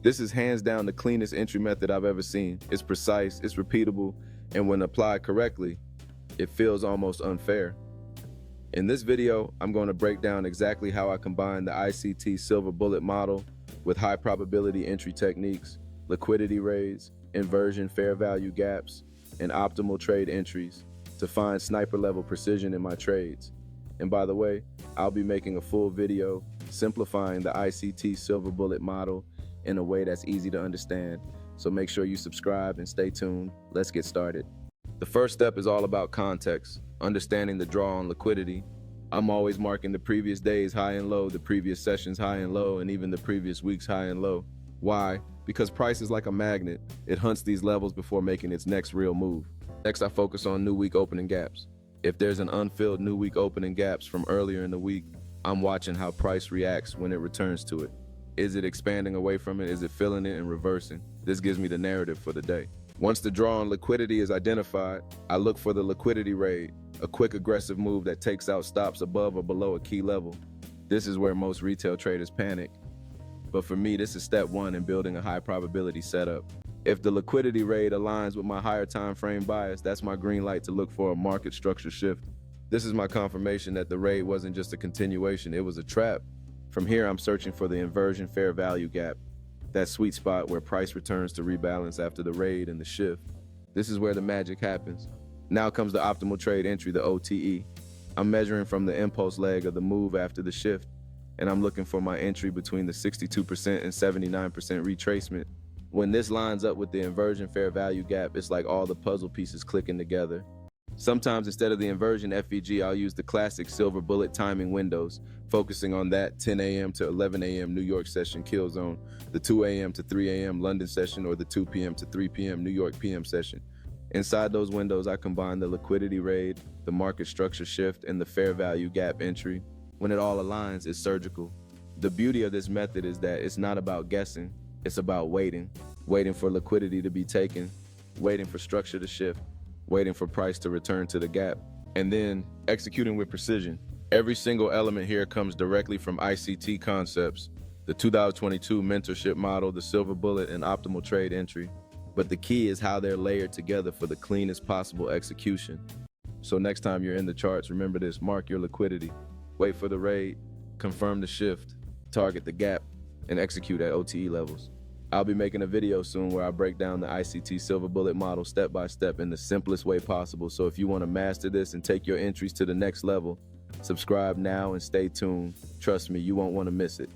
This is hands down the cleanest entry method I've ever seen. It's precise, it's repeatable, and when applied correctly, it feels almost unfair. In this video, I'm going to break down exactly how I combine the ICT Silver Bullet model with high probability entry techniques, liquidity raids, inversion fair value gaps, and optimal trade entries to find sniper level precision in my trades. And by the way, I'll be making a full video simplifying the ICT Silver Bullet model in a way that's easy to understand. So make sure you subscribe and stay tuned. Let's get started. The first step is all about context, understanding the draw on liquidity. I'm always marking the previous day's high and low, the previous session's high and low, and even the previous week's high and low. Why? Because price is like a magnet. It hunts these levels before making its next real move. Next, I focus on new week opening gaps. If there's an unfilled new week opening gaps from earlier in the week, I'm watching how price reacts when it returns to it. Is it expanding away from it? Is it filling it and reversing? This gives me the narrative for the day. Once the draw on liquidity is identified, I look for the liquidity raid, a quick aggressive move that takes out stops above or below a key level. This is where most retail traders panic. But for me, this is step one in building a high probability setup. If the liquidity raid aligns with my higher time frame bias, that's my green light to look for a market structure shift. This is my confirmation that the raid wasn't just a continuation, it was a trap. From here, I'm searching for the inversion fair value gap, that sweet spot where price returns to rebalance after the raid and the shift. This is where the magic happens. Now comes the optimal trade entry, the OTE. I'm measuring from the impulse leg of the move after the shift, and I'm looking for my entry between the 62% and 79% retracement. When this lines up with the inversion fair value gap, it's like all the puzzle pieces clicking together. Sometimes instead of the inversion FVG, I'll use the classic Silver Bullet timing windows, focusing on that 10 a.m. to 11 a.m. New York session kill zone, the 2 a.m. to 3 a.m. London session, or the 2 p.m. to 3 p.m. New York PM session. Inside those windows, I combine the liquidity raid, the market structure shift, and the fair value gap entry. When it all aligns, it's surgical. The beauty of this method is that it's not about guessing, it's about waiting for liquidity to be taken, waiting for structure to shift, waiting for price to return to the gap, and then executing with precision. Every single element here comes directly from ICT concepts, the 2022 Mentorship Model, the Silver Bullet, and optimal trade entry. But the key is how they're layered together for the cleanest possible execution. So next time you're in the charts, remember this: mark your liquidity, wait for the raid, confirm the shift, target the gap, and execute at OTE levels. I'll be making a video soon where I break down the ICT Silver Bullet model step by step in the simplest way possible. So if you want to master this and take your entries to the next level, subscribe now and stay tuned. Trust me, you won't want to miss it.